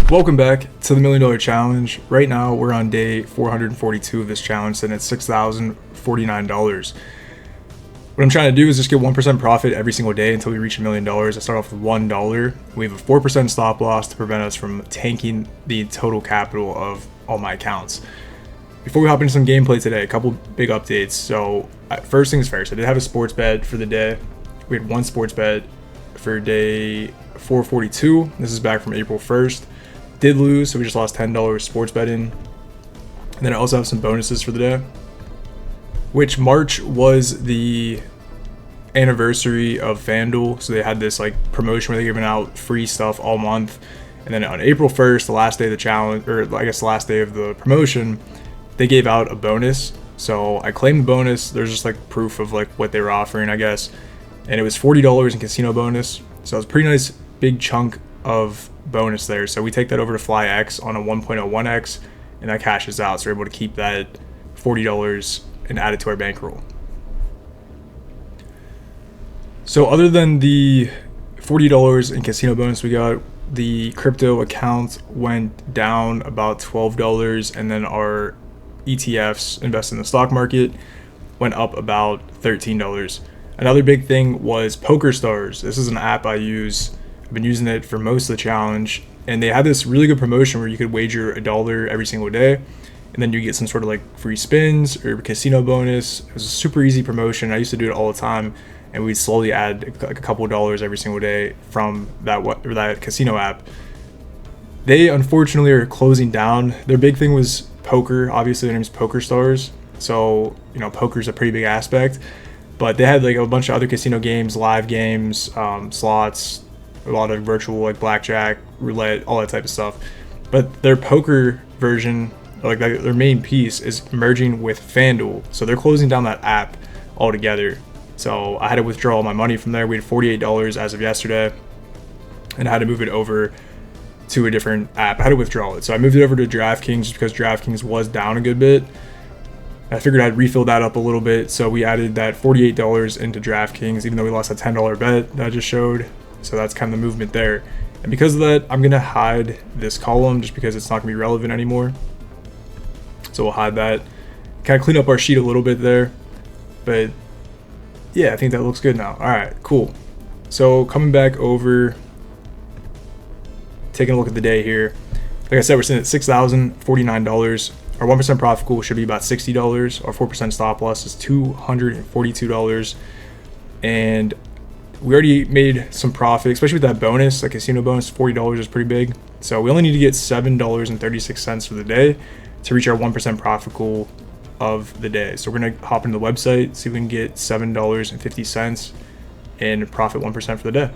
Welcome back to the $1 Million Challenge. Right now, we're on day 442 of this challenge, sitting at $6,049. What I'm trying to do is just get 1% profit every single day until we reach $1 million. I start off with $1. We have a 4% stop loss to prevent us from tanking the total capital of all my accounts. Before we hop into some gameplay today, a couple big updates. So, first things first, I did have a sports bet for the day. We had one sports bet for day 442. This is back from April 1st. Did lose, so we just lost $10 sports betting. And then I also have some bonuses for the day, which March was the anniversary of FanDuel, so they had this like promotion where they're giving out free stuff all month. And then on April 1st, the last day of the challenge, or I guess the last day of the promotion, they gave out a bonus. So I claimed the bonus. There's just like proof of like what they were offering, I guess. And it was $40 in casino bonus. So it was a pretty nice big chunk of bonus there. So we take that over to FlyX on a 1.01x, and that cashes out. So we're able to keep that $40 and add it to our bankroll. So other than the $40 in casino bonus we got, the crypto account went down about $12, and then our ETFs invested in the stock market went up about $13. Another big thing was PokerStars. This is an app I use. I've been using it for most of the challenge, and they had this really good promotion where you could wager $1 every single day, and then you get some sort of like free spins or casino bonus. It was a super easy promotion. I used to do it all the time, and we'd slowly add like a couple of dollars every single day from that casino app. They unfortunately are closing down. Their big thing was poker. Obviously, their name's PokerStars, so you know poker's a pretty big aspect. But they had like a bunch of other casino games, live games, slots, a lot of virtual like blackjack, roulette, all that type of stuff. But their poker version, like their main piece, is merging with FanDuel. So they're closing down that app altogether. So I had to withdraw all my money from there. We had $48 as of yesterday, and I had to move it over to a different app. I had to withdraw it. So I moved it over to DraftKings just because DraftKings was down a good bit. I figured I'd refill that up a little bit. So we added that $48 into DraftKings, even though we lost a $10 bet that I just showed. So that's kind of the movement there. And because of that, I'm going to hide this column just because it's not going to be relevant anymore. So we'll hide that. Kind of clean up our sheet a little bit there. But yeah, I think that looks good now. All right, cool. So coming back over, taking a look at the day here. Like I said, we're sitting at $6,049. Our 1% profit pool should be about $60. Our 4% stop loss is $242. And we already made some profit, especially with that bonus, like casino bonus. $40 is pretty big. So we only need to get $7.36 for the day to reach our 1% profit pool of the day. So we're going to hop into the website, see if we can get $7.50 and profit 1% for the day.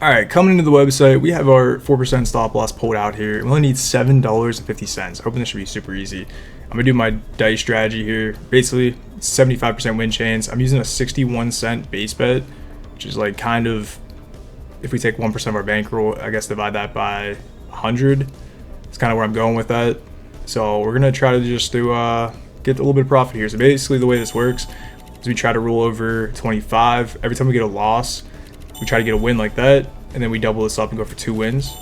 All right, coming into the website, we have our 4% stop loss pulled out here. We only need $7.50. Hoping this should be super easy. I'm gonna do my dice strategy here. Basically, 75% win chance. I'm using a 61-cent base bet, which is like kind of, if we take 1% of our bankroll, I guess divide that by 100. It's kind of where I'm going with that. So we're gonna try to just do get a little bit of profit here. So basically, the way this works is we try to roll over 25. Every time we get a loss, we try to get a win like that, and then we double this up and go for 2 wins,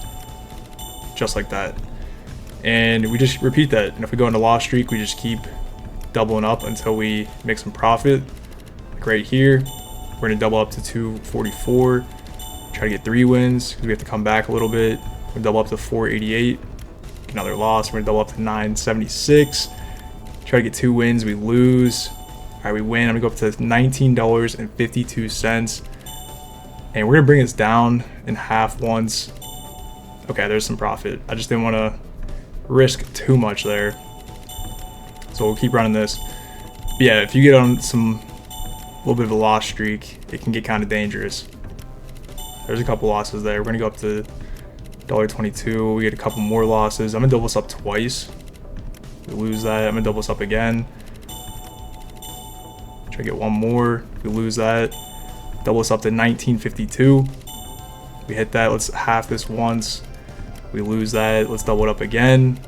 just like that. And we just repeat that. And if we go into loss streak, we just keep doubling up until we make some profit. Like right here, we're gonna double up to 244, try to get 3 wins because we have to come back a little bit. We're gonna double up to 488, get another loss. We're gonna double up to 976, try to get 2 wins. We lose. All right, we win. I'm gonna go up to $19.52. And we're gonna bring this down in half once. Okay, there's some profit. I just didn't want to risk too much there, so we'll keep running this. But yeah, if you get on a little bit of a loss streak, it can get kind of dangerous. There's a couple losses there. We're gonna go up to $1.22. We get a couple more losses. I'm gonna double this up twice. We lose that. I'm gonna double this up again. Try to get one more. We lose that. Double this up to 1952. We hit that. Let's half this once. We lose that. Let's double it up again.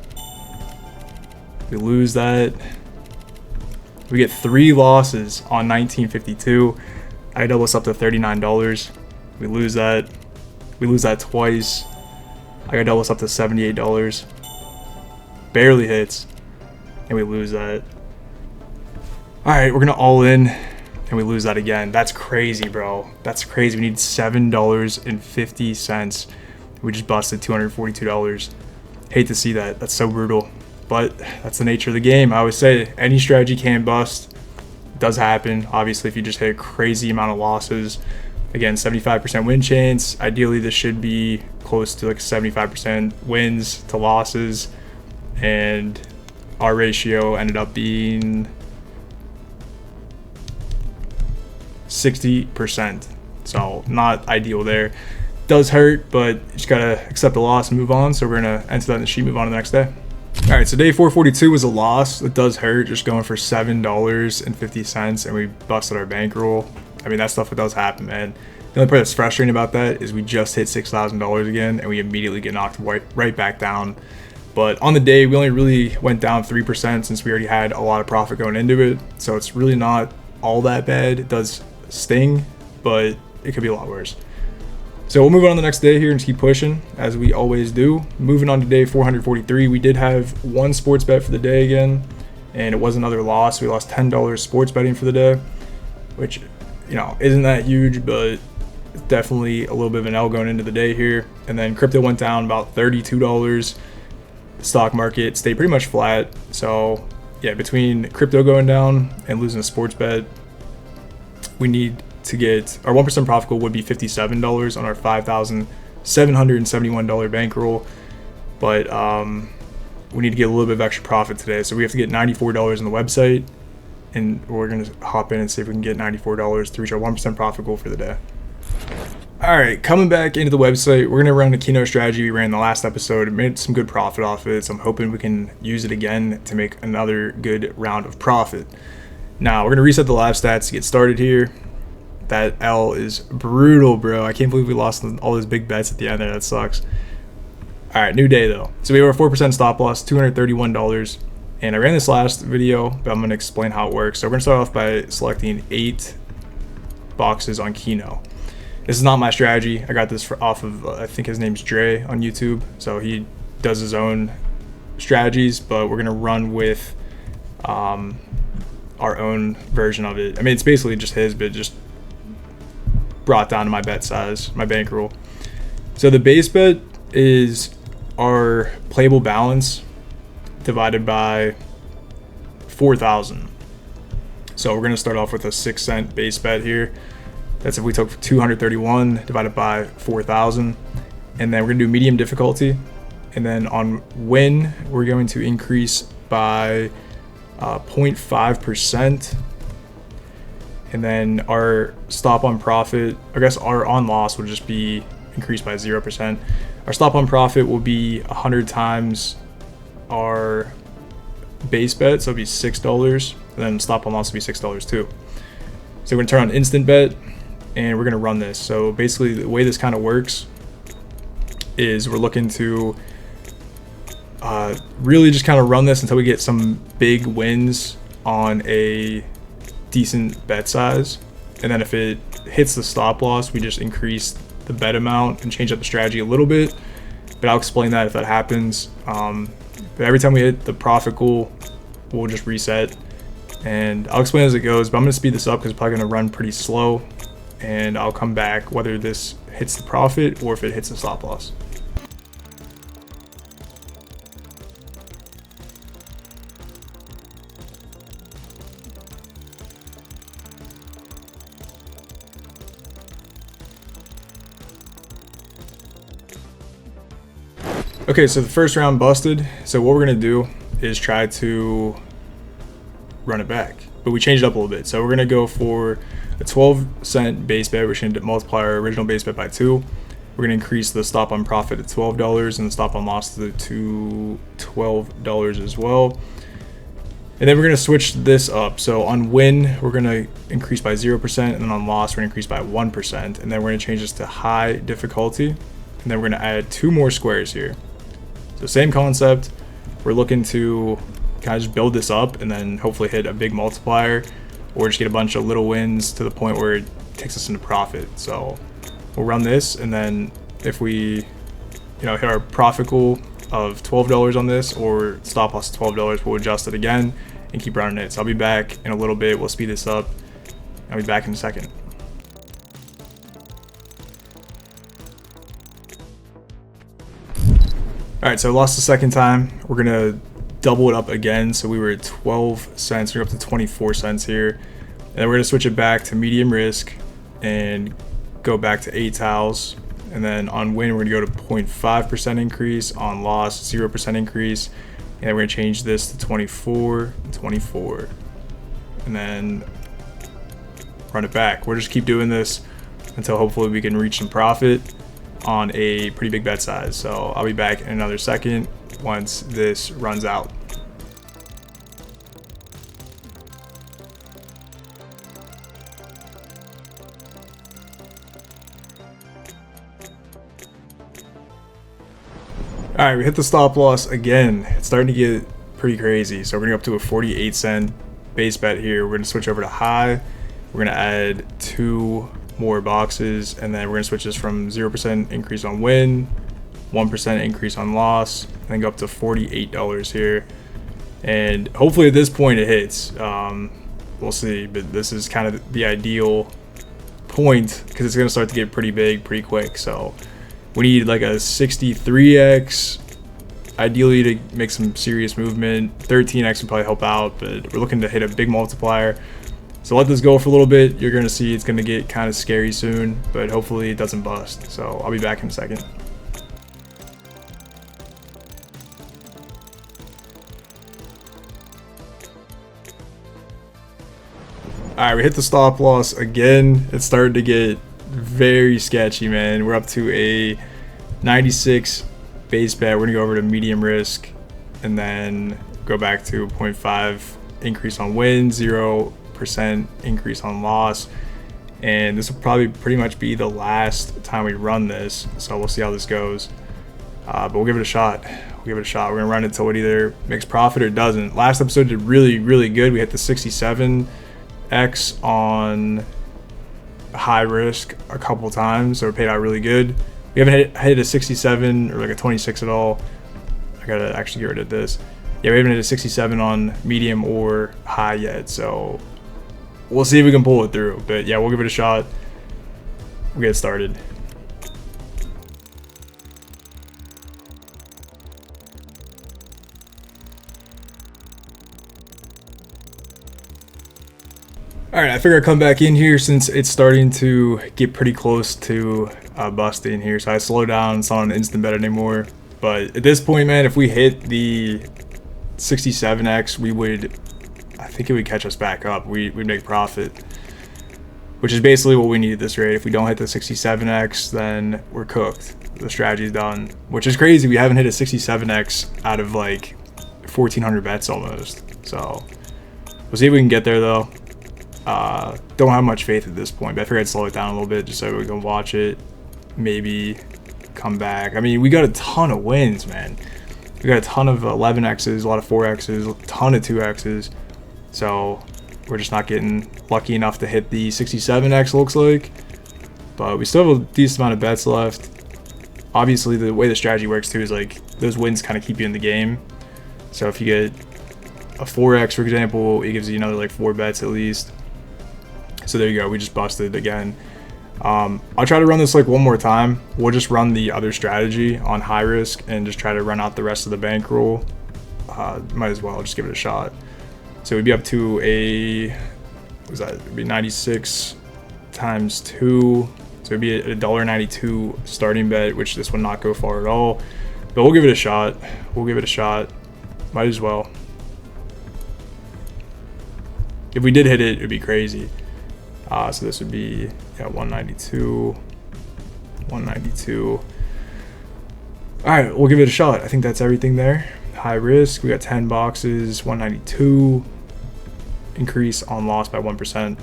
We lose that. We get 3 losses on 1952. I double this up to $39. We lose that. We lose that twice. I got double this up to $78. Barely hits. And we lose that. Alright, we're gonna all in. And we lose that again. That's crazy, bro. That's crazy. We need $7.50. We just busted $242. Hate to see that. That's so brutal. But that's the nature of the game. I always say any strategy can bust. It does happen. Obviously, if you just hit a crazy amount of losses. Again, 75% win chance. Ideally, this should be close to like 75% wins to losses. And our ratio ended up being 60%. So not ideal there. Does hurt, but you just gotta accept the loss and move on. So we're gonna enter that in the sheet, move on to the next day. All right, so day 442 was a loss. It does hurt, just going for $7.50, and we busted our bankroll. I mean, that stuff does happen, man. The only part that's frustrating about that is we just hit $6,000 again, and we immediately get knocked right back down. But on the day, we only really went down 3% since we already had a lot of profit going into it. So it's really not all that bad. It does sting, but it could be a lot worse. So we'll move on to the next day here and just keep pushing as we always do. Moving on to day 443, we did have one sports bet for the day again, and it was another loss. We lost $10 sports betting for the day, which, you know, isn't that huge, but definitely a little bit of an L going into the day here. And then crypto went down about $32. Stock market stayed pretty much flat. So yeah, between crypto going down and losing a sports bet, we need to get our 1% profit goal would be $57 on our $5,771 bankroll, but we need to get a little bit of extra profit today, so we have to get $94 on the website, and we're going to hop in and see if we can get $94 to reach our 1% profit goal for the day. All right, coming back into the website, we're going to run the keynote strategy we ran in the last episode. Made some good profit off it, so I'm hoping we can use it again to make another good round of profit. Now we're going to reset the live stats to get started here. That L is brutal, bro. I can't believe we lost all those big bets at the end there. That sucks. All right, new day though. So we have our 4% stop loss, $231. And I ran this last video, but I'm going to explain how it works. So we're going to start off by selecting 8 boxes on Keno. This is not my strategy. I got this off of, I think his name's Dre on YouTube. So he does his own strategies, but we're going to run with our own version of it. I mean, it's basically just his, but just brought down to my bet size, my bankroll. So the base bet is our playable balance divided by 4,000. So we're going to start off with a 6-cent base bet here. That's if we took 231 divided by 4,000. And then we're going to do medium difficulty. And then on win, we're going to increase by 0.5%. And then our stop on profit, I guess our on loss would just be increased by 0%. Our stop on profit will be 100 times our base bet, so it'll be $6. And then stop on loss will be $6 too. So we're gonna turn on instant bet and we're gonna run this. So basically the way this kind of works is we're looking to really just kind of run this until we get some big wins on a decent bet size, and then if it hits the stop loss, we just increase the bet amount and change up the strategy a little bit, but I'll explain that if that happens. But every time we hit the profit goal, we'll just reset, and I'll explain as it goes, but I'm going to speed this up because it's probably going to run pretty slow, and I'll come back whether this hits the profit or if it hits the stop loss. Okay, so the first round busted. So what we're gonna do is try to run it back, but we changed it up a little bit. So we're gonna go for a 12-cent base bet. We're gonna multiply our original base bet by 2. We're gonna increase the stop on profit to $12 and the stop on loss to $12 as well. And then we're gonna switch this up. So on win, we're gonna increase by 0%, and then on loss, we're gonna increase by 1%. And then we're gonna change this to high difficulty. And then we're gonna add 2 more squares here. So same concept, we're looking to kind of just build this up and then hopefully hit a big multiplier or just get a bunch of little wins to the point where it takes us into profit. So we'll run this, and then if we hit our profit goal of $12 on this, or stop loss of $12, we'll adjust it again and keep running it. So I'll be back in a little bit. We'll speed this up. I'll be back in a second. All right, so I lost the second time. We're gonna double it up again. So we were at 12 cents, we're up to 24 cents here. And then we're gonna switch it back to medium risk and go back to 8 towels. And then on win, we're gonna go to 0.5% increase, on loss, 0% increase. And then we're gonna change this to 24, 24. And then run it back. We'll just keep doing this until hopefully we can reach some profit on a pretty big bet size. So I'll be back in another second once this runs out. All right, we hit the stop loss again. It's starting to get pretty crazy. So we're gonna go up to a 48 cent base bet here. We're gonna switch over to high. We're gonna add 2 more boxes, and then we're gonna switch this from 0% increase on win, 1% increase on loss, and then go up to $48 here. And hopefully at this point it hits. We'll see, but this is kind of the ideal point because it's gonna start to get pretty big pretty quick. So we need like a 63x ideally to make some serious movement. 13x would probably help out, but we're looking to hit a big multiplier. So let this go for a little bit. You're gonna see it's gonna get kind of scary soon, but hopefully it doesn't bust. So I'll be back in a second. All right, we hit the stop loss again. It started to get very sketchy, man. We're up to a 96 base bet. We're gonna go over to medium risk and then go back to 0.5 increase on win, 0% increase on loss. And this will probably pretty much be the last time we run this. So we'll see how this goes. But we'll give it a shot. We're gonna run it until it either makes profit or doesn't. Last episode did really, really good. We hit the 67x on high risk a couple times, so it paid out really good. We haven't hit a 67 or like a 26 at all. I gotta actually get rid of this. Yeah, we haven't hit a 67 on medium or high yet, so we'll see if we can pull it through. But yeah, we'll give it a shot. We'll get started. All right, I figured I'd come back in here since it's starting to get pretty close to busting here. So I slow down. It's not an instant bet anymore. But at this point, man, if we hit the 67x, I think it would catch us back up. We'd make profit, which is basically what we need at this rate. If we don't hit the 67x, then we're cooked. The strategy's done, which is crazy. We haven't hit a 67x out of like 1,400 bets almost. So we'll see if we can get there though. Don't have much faith at this point, but I figured I'd slow it down a little bit just so we can watch it, maybe come back. I mean, we got a ton of wins, man. We got a ton of 11x's, a lot of 4x's, a ton of 2x's. So we're just not getting lucky enough to hit the 67x, looks like. But we still have a decent amount of bets left. Obviously, the way the strategy works too is like those wins kind of keep you in the game. So if you get a 4x, for example, it gives you another like 4 bets at least. So there you go, we just busted again. I'll try to run this like one more time. We'll just run the other strategy on high risk and just try to run out the rest of the bankroll. Might as well just give it a shot. So we'd be up to a, what was that? It'd be 96 times 2. So it'd be a $1.92 starting bet, which this would not go far at all. But we'll give it a shot. Might as well. If we did hit it, it'd be crazy. So this would be 192. All right, we'll give it a shot. I think that's everything there. High risk, we got 10 boxes, 192. Increase on loss by 1%.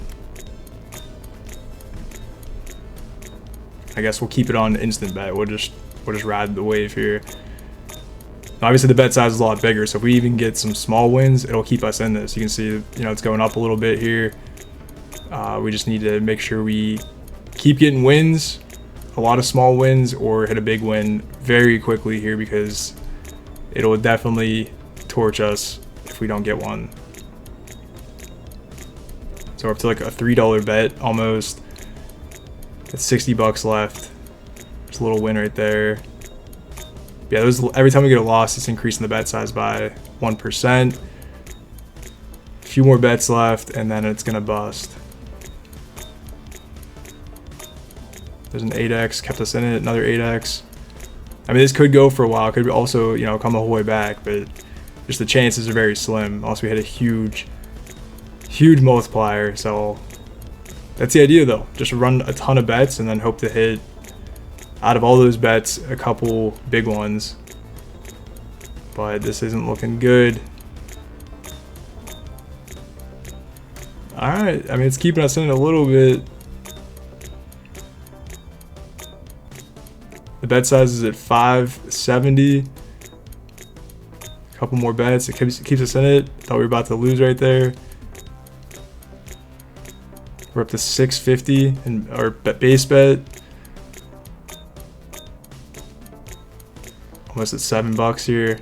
I guess we'll keep it on instant bet. We'll just ride the wave here. Obviously the bet size is a lot bigger, so if we even get some small wins, it'll keep us in this. You can see, it's going up a little bit here. We just need to make sure we keep getting wins, a lot of small wins, or hit a big win very quickly here, because it'll definitely torch us if we don't get one. So we're up to like a $3 bet almost. It's 60 bucks left. There's a little win right there. Yeah, every time we get a loss, it's increasing the bet size by 1%. A few more bets left, and then it's gonna bust. There's an 8x, kept us in it, another 8x. I mean, this could go for a while. It could also, you know, come the whole way back, but just the chances are very slim. Also, we had a huge multiplier. So that's the idea, though. Just run a ton of bets and then hope to hit, out of all those bets, a couple big ones. But this isn't looking good. All right. I mean, it's keeping us in a little bit. The bet size is at 570. A couple more bets. It keeps us in it. Thought we were about to lose right there. We're up to 650 in our base bet. Almost at $7 here.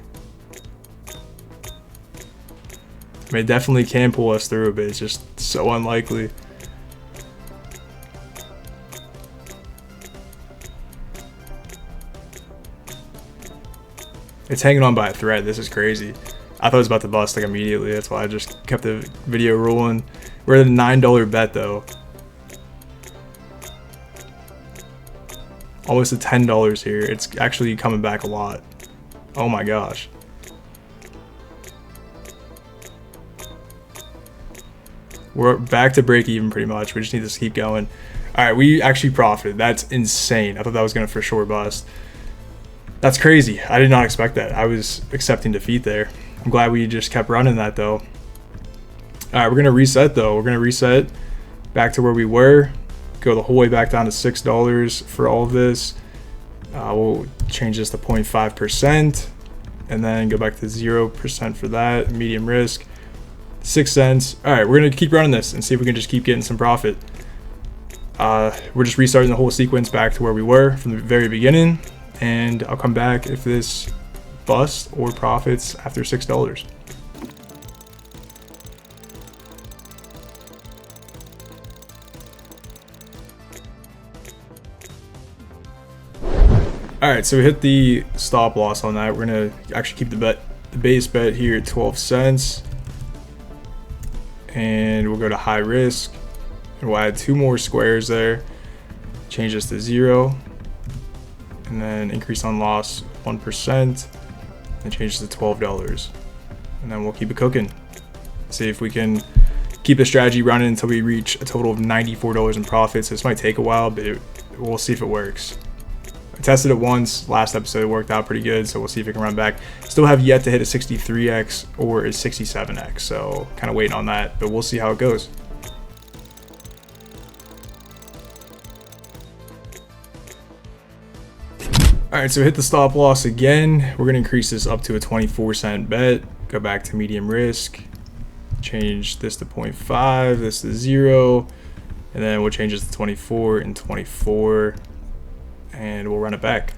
I mean, it definitely can pull us through, but it's just so unlikely. It's hanging on by a thread. This is crazy. I thought it was about to bust like immediately. That's why I just kept the video rolling. We're at a $9 bet though. Almost at $10 here. It's actually coming back a lot. Oh my gosh. We're back to break even pretty much. We just need to keep going. All right, we actually profited. That's insane. I thought that was gonna for sure bust. That's crazy. I did not expect that. I was accepting defeat there. I'm glad we just kept running that though. All right, we're gonna reset though. We're gonna reset back to where we were. Go the whole way back down to $6 for all of this. We'll change this to 0.5% and then go back to 0% for that. Medium risk, 6 cents. All right, we're gonna keep running this and see if we can just keep getting some profit. We're just restarting the whole sequence back to where we were from the very beginning. And I'll come back if this busts or profits after $6. All right, so we hit the stop loss on that. We're gonna actually keep the base bet here at 12 cents, and we'll go to high risk, and we'll add 2 more squares there. Change this to 0. And then increase on loss 1%, and change it to $12. And then we'll keep it cooking. See if we can keep the strategy running until we reach a total of $94 in profits. This might take a while, but we'll see if it works. I tested it once last episode, it worked out pretty good, so we'll see if it can run back. Still have yet to hit a 63x or a 67x, so kind of waiting on that, but we'll see how it goes. All right, so hit the stop loss again. We're gonna increase this up to a 24-cent bet. Go back to medium risk. Change this to 0.5, this to 0, and then we'll change this to 24 and 24, and we'll run it back.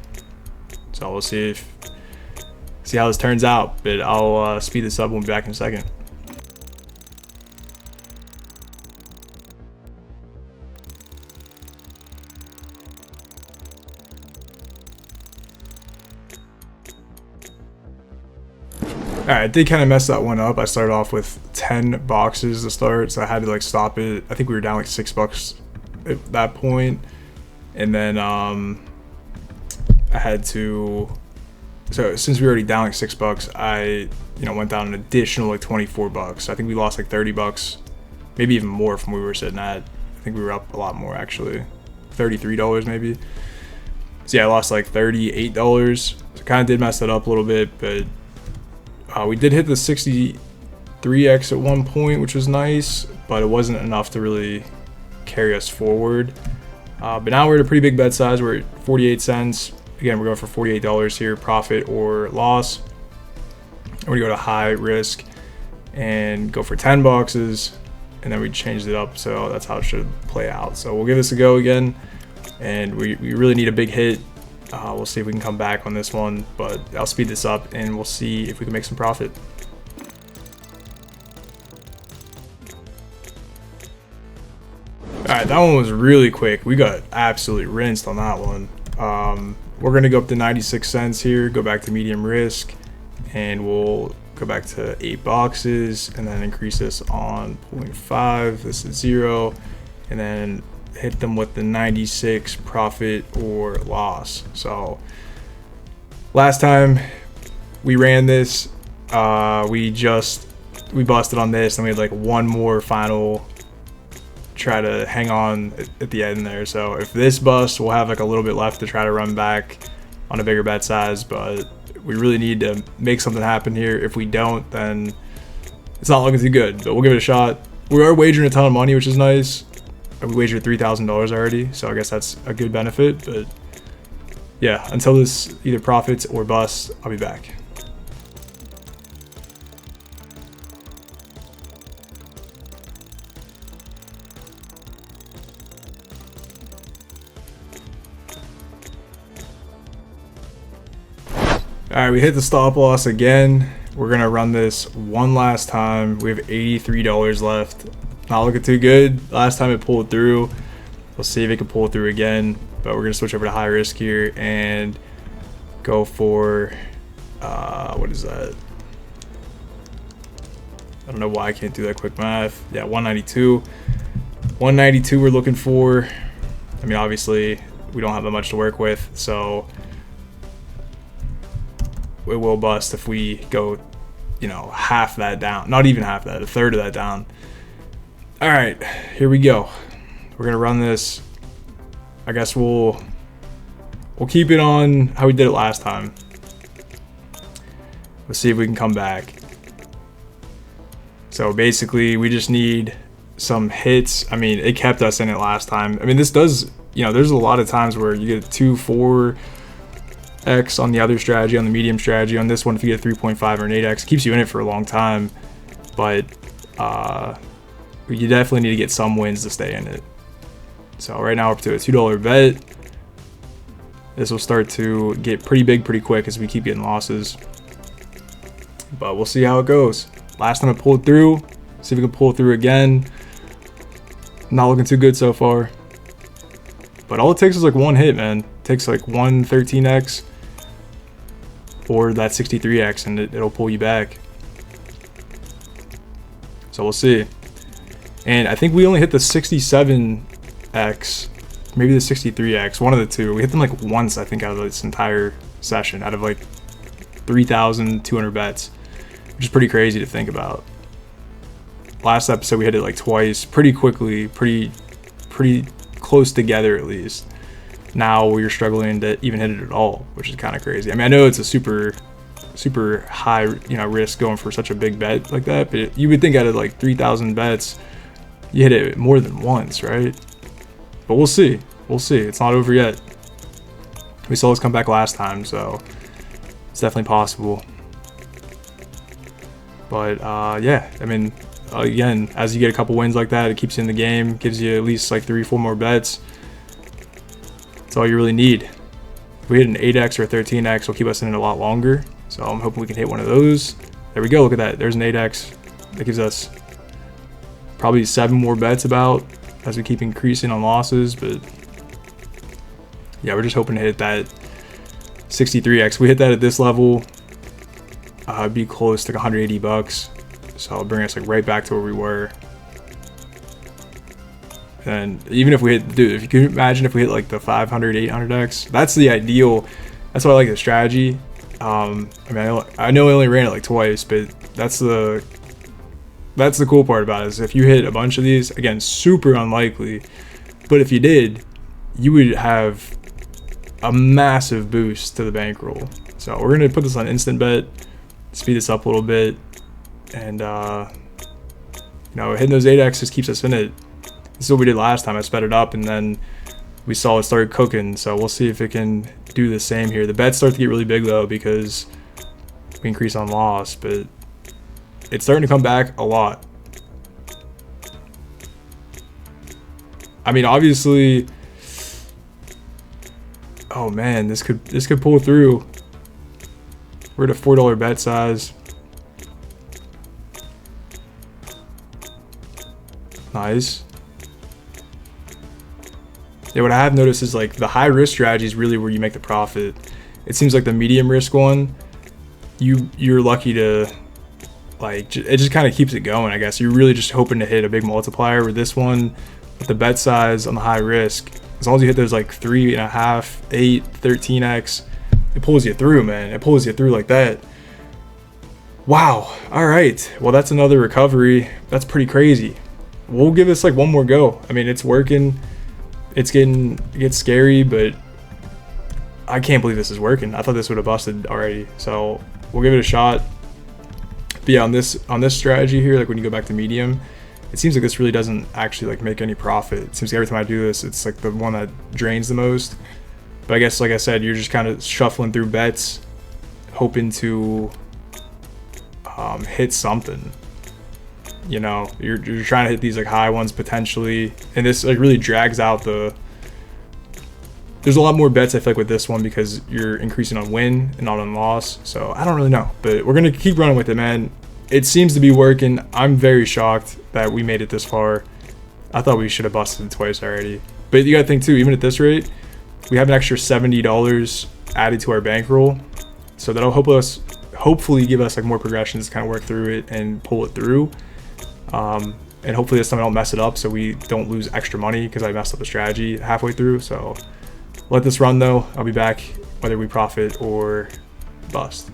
So we'll see how this turns out. But I'll speed this up. We'll be back in a second. Alright, I did kind of mess that one up. I started off with 10 boxes to start, so I had to like stop it. I think we were down like $6 at that point. And then I had to, so since we were already down like $6, I went down an additional like 24 bucks. I think we lost like 30 bucks, maybe even more from where we were sitting at. I think we were up a lot more actually, $33 maybe. So yeah, I lost like $38. So kind of did mess that up a little bit, but we did hit the 63x at one point, which was nice, but it wasn't enough to really carry us forward. But now we're at a pretty big bet size. We're at 48 cents. Again, we're going for $48 here, profit or loss. And we're going to go to high risk and go for 10 boxes and then we changed it up, so that's how it should play out. So we'll give this a go again, and we really need a big hit. We'll see if we can come back on this one, but I'll speed this up and we'll see if we can make some profit. Alright, that one was really quick. We got absolutely rinsed on that one. We're going to go up to 96 cents here, go back to medium risk, and we'll go back to 8 boxes, and then increase this on 0.5. This is 0, and then hit them with the 96 profit or loss. So last time we ran this, we busted on this, and we had like one more final try to hang on at the end there. So if this busts, we'll have like a little bit left to try to run back on a bigger bet size, but we really need to make something happen here. If we don't, then it's not looking too good, but we'll give it a shot. We are wagering a ton of money, which is nice. We wagered $3,000 already, so I guess that's a good benefit. But yeah, until this either profits or busts, I'll be back. Alright, we hit the stop loss again. We're gonna run this one last time. We have $83 left. Not looking too good. Last time it pulled through. We'll see if it can pull through again, but we're gonna switch over to high risk here and go for what is that? I don't know why I can't do that quick math. Yeah, 192. 192 we're looking for. I mean, obviously we don't have that much to work with, so it will bust if we go, you know, half that down. Not even half that, a third of that down. All right, here we go. We're gonna run this. I guess we'll keep it on how we did it last time. Let's see if we can come back. So basically, we just need some hits. I mean, it kept us in it last time. I mean, this does, you know, there's a lot of times where you get 2, 4x on the other strategy, on the medium strategy. On this one, if you get 3.5 or an 8x, it keeps you in it for a long time. But you definitely need to get some wins to stay in it. So right now we're up to a $2 bet. This will start to get pretty big pretty quick as we keep getting losses. But we'll see how it goes. Last time it pulled through. See if we can pull through again. Not looking too good so far. But all it takes is like one hit, man. It takes like one 13x or that 63x, and it'll pull you back. So we'll see. And I think we only hit the 67x, maybe the 63x, one of the two. We hit them like once, I think, out of this entire session, out of like 3,200 bets, which is pretty crazy to think about. Last episode we hit it like twice, pretty quickly, pretty close together at least. Now we're struggling to even hit it at all, which is kind of crazy. I mean, I know it's a super high, you know, risk going for such a big bet like that, but you would think out of like 3,000 bets, you hit it more than once, right? But we'll see. We'll see. It's not over yet. We saw this come back last time, so it's definitely possible. But yeah, I mean, again, as you get a couple wins like that, it keeps you in the game, gives you at least like 3 or 4 more bets. That's all you really need. If we hit an 8x or a 13x, will keep us in it a lot longer. So I'm hoping we can hit one of those. There we go. Look at that. There's an 8x. That gives us probably 7 more bets about as we keep increasing on losses. But yeah, we're just hoping to hit that 63x. We hit that at this level, it'd be close to like $180. So it'll bring us like right back to where we were. And even if we hit, dude, if you can imagine if we hit like the 500, 800x, that's the ideal. That's why I like the strategy. I mean, I know I only ran it like twice, but that's the cool part about it, is if you hit a bunch of these, again, super unlikely, but if you did, you would have a massive boost to the bankroll. So we're gonna put this on instant bet, speed this up a little bit, and you know, hitting those 8x just keeps us in it. This is what we did last time. I sped it up, and then we saw it started cooking. So we'll see if it can do the same here. The bets start to get really big though, because we increase on loss, but it's starting to come back a lot. I mean, obviously, oh man, this could pull through. We're at a $4 bet size. Nice. Yeah, what I have noticed is like the high risk strategy is really where you make the profit. It seems like the medium risk one, you're lucky to, like, it just kind of keeps it going, I guess. You're really just hoping to hit a big multiplier. With this one, with the bet size on the high risk, as long as you hit those like 3.5, 8, 13x, it pulls you through, man. It pulls you through like that. Wow. All right. Well, that's another recovery. That's pretty crazy. We'll give this like one more go. I mean, it's working. It gets scary, but I can't believe this is working. I thought this would have busted already. So we'll give it a shot. But yeah, on this strategy here, like when you go back to medium, it seems like this really doesn't actually like make any profit. It seems like every time I do this, it's like the one that drains the most. But I guess, like I said, you're just kind of shuffling through bets, hoping to hit something. You know, you're trying to hit these like high ones potentially, and this like really drags out there's a lot more bets I feel like with this one because you're increasing on win and not on loss. So I don't really know, but we're gonna keep running with it, man. It seems to be working. I'm very shocked that we made it this far. I thought we should have busted it twice already, but you gotta think too, even at this rate, we have an extra $70 added to our bankroll, so that'll hopefully give us like more progressions to kind of work through it and pull it through. And hopefully this time I don't mess it up so we don't lose extra money because I messed up the strategy halfway through. So let this run though. I'll be back whether we profit or bust.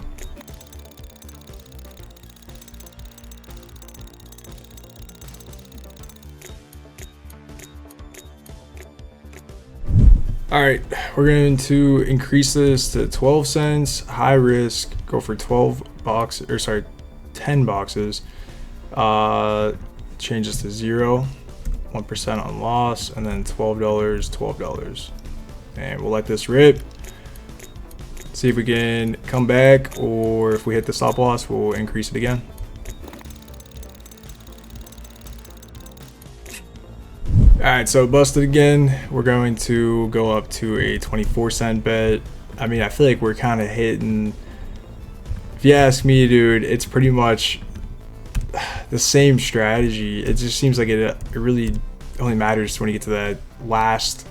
All right, we're going to increase this to 12 cents, high risk, go for 10 boxes. Change this to 0, 1% on loss, and then $12. And we'll let this rip. See if we can come back, or if we hit the stop loss, we'll increase it again. All right, so busted again. We're going to go up to a 24-cent bet. I mean, I feel like we're kind of hitting, if you ask me, dude, it's pretty much the same strategy. It just seems like it really only matters when you get to that last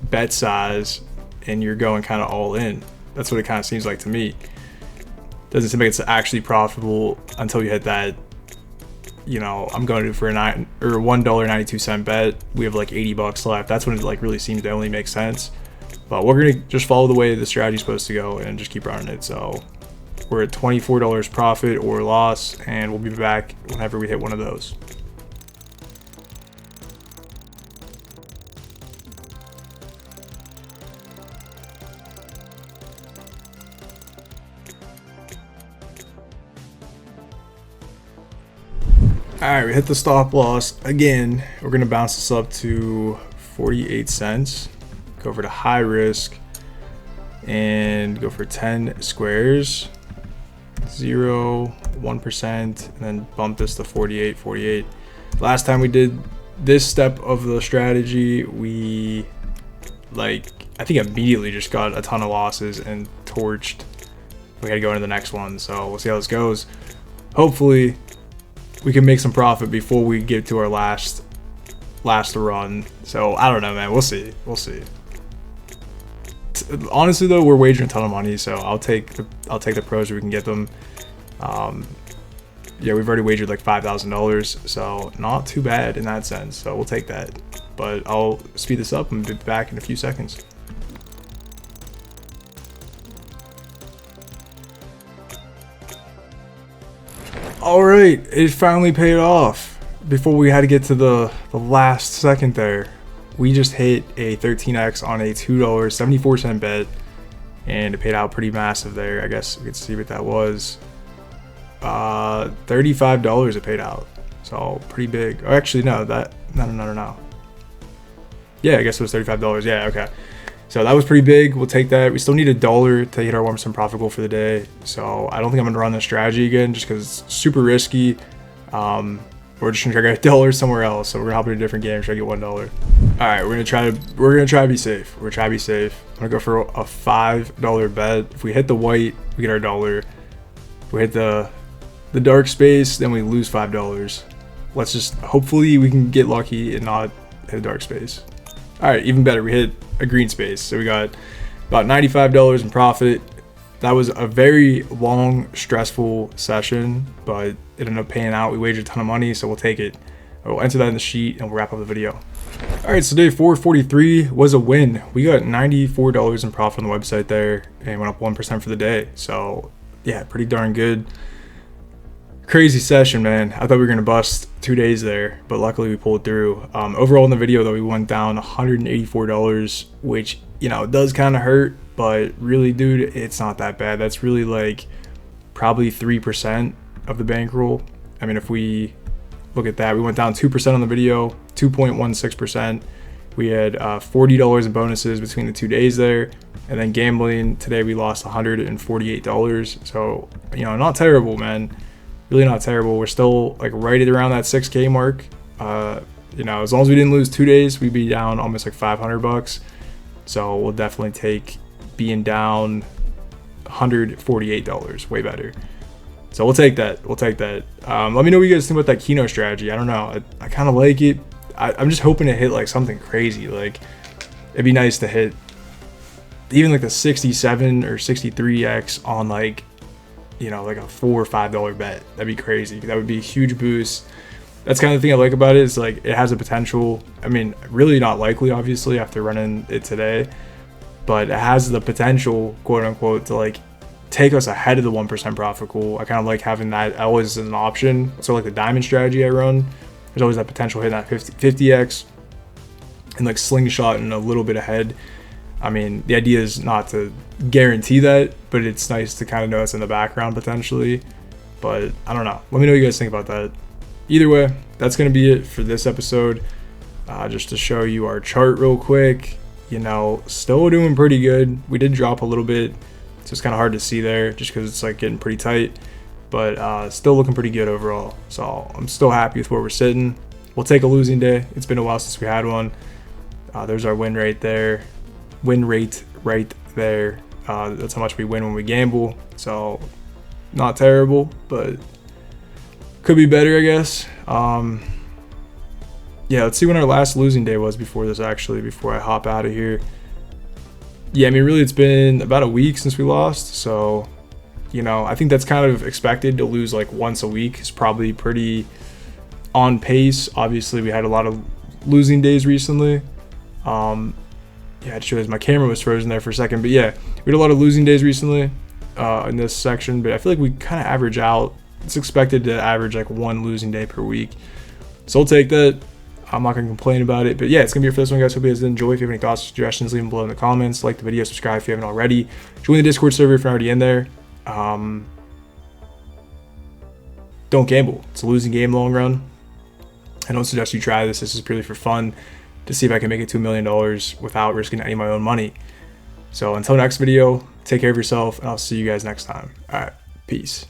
bet size and you're going kind of all in. That's what it kind of seems like to me. Doesn't seem like it's actually profitable until you hit that, you know, I'm going to for a $1.92 bet. We have like 80 bucks left. That's when it like really seems to only make sense. But we're gonna just follow the way the strategy's supposed to go and just keep running it. So we're at $24 profit or loss, and we'll be back whenever we hit one of those. All right, we hit the stop loss again. We're gonna bounce this up to 48 cents. Go over to high risk and go for 10 squares. 0, 1%, and then bump this to 48. Last time we did this step of the strategy, we I think immediately just got a ton of losses and torched. We had to go into the next one, so we'll see how this goes. Hopefully we can make some profit before we get to our last run. So I don't know, man. We'll see. Honestly though, we're wagering a ton of money, so I'll take the pros if we can get them. Yeah, we've already wagered like $5,000, so not too bad in that sense. So we'll take that. But I'll speed this up and be back in a few seconds. All right, it finally paid off. Before we had to get to the last second there, we just hit a 13x on a $2.74 bet, and it paid out pretty massive there. I guess we could see what that was. $35 it paid out, so pretty big. Oh, actually, no. Yeah, I guess it was $35. Yeah, okay. So that was pretty big. We'll take that. We still need $1 to hit our 1% profit goal for the day. So I don't think I'm gonna run this strategy again, just because it's super risky. We're just gonna try to get $1 somewhere else. So we're gonna hop into a different game and try to get $1. All right, we're gonna try to be safe. We're gonna try to be safe. I'm gonna go for a $5 bet. If we hit the white, we get our $1. If we hit the dark space, then we lose $5. Let's just hopefully we can get lucky and not hit a dark space. All right, even better, we hit a green space. So we got about $95 in profit. That was a very long, stressful session, but it ended up paying out. We wagered a ton of money, so we'll take it. We'll enter that in the sheet and we'll wrap up the video. All right, so day 443 was a win. We got $94 in profit on the website there and went up 1% for the day. So yeah, pretty darn good. Crazy session, man. I thought we were gonna bust 2 days there, but luckily we pulled through. Overall in the video though, we went down $184, which, you know, does kind of hurt, but really, dude, it's not that bad. That's really like probably 3% of the bankroll. I mean, if we look at that, we went down 2% on the video, 2.16%. We had $40 in bonuses between the 2 days there, and then gambling today we lost $148. So, you know, not terrible, man. Really not terrible. We're still like right at around that 6K mark. You know, as long as we didn't lose 2 days, we'd be down almost like $500. So we'll definitely take being down $148. Way better. So we'll take that. We'll take that. Let me know what you guys think about that Keno strategy. I don't know. I kind of like it. I'm just hoping to hit like something crazy. Like it'd be nice to hit even like the 67 or 63x on like, you know, like a $4 or $5 bet. That'd be crazy. That would be a huge boost. That's kind of the thing I like about it, is like it has a potential. I mean, really not likely, obviously, after running it today, but it has the potential, quote unquote, to like take us ahead of the 1% profit goal. I kind of like having that always as an option. So like the diamond strategy I run, there's always that potential hitting that 50x and like slingshot and a little bit ahead. I mean, the idea is not to guarantee that, but it's nice to kind of know it's in the background potentially. But I don't know. Let me know what you guys think about that. Either way, that's going to be it for this episode. Just to show you our chart real quick. You know, still doing pretty good. We did drop a little bit, so it's kind of hard to see there just because it's like getting pretty tight. But still looking pretty good overall. So I'm still happy with where we're sitting. We'll take a losing day. It's been a while since we had one. There's our win rate there. Win rate right there. That's how much we win when we gamble. So not terrible, but could be better, I guess. Yeah, let's see when our last losing day was before this, actually, before I hop out of here. Yeah, I mean, really, it's been about a week since we lost. So, you know, I think that's kind of expected. To lose like once a week is probably pretty on pace. Obviously, we had a lot of losing days recently. Yeah, I just realized my camera was frozen there for a second. But yeah, we had a lot of losing days recently in this section. But I feel like we kind of average out. It's expected to average like one losing day per week. So I'll take that. I'm not going to complain about it. But yeah, it's going to be it for this one, guys. Hope you guys enjoy. If you have any thoughts or suggestions, leave them below in the comments. Like the video, subscribe if you haven't already. Join the Discord server if you're already in there. Don't gamble. It's a losing game long run. I don't suggest you try this. This is purely for fun, to see if I can make it $2 million without risking any of my own money. So until next video, take care of yourself, and I'll see you guys next time. All right, peace.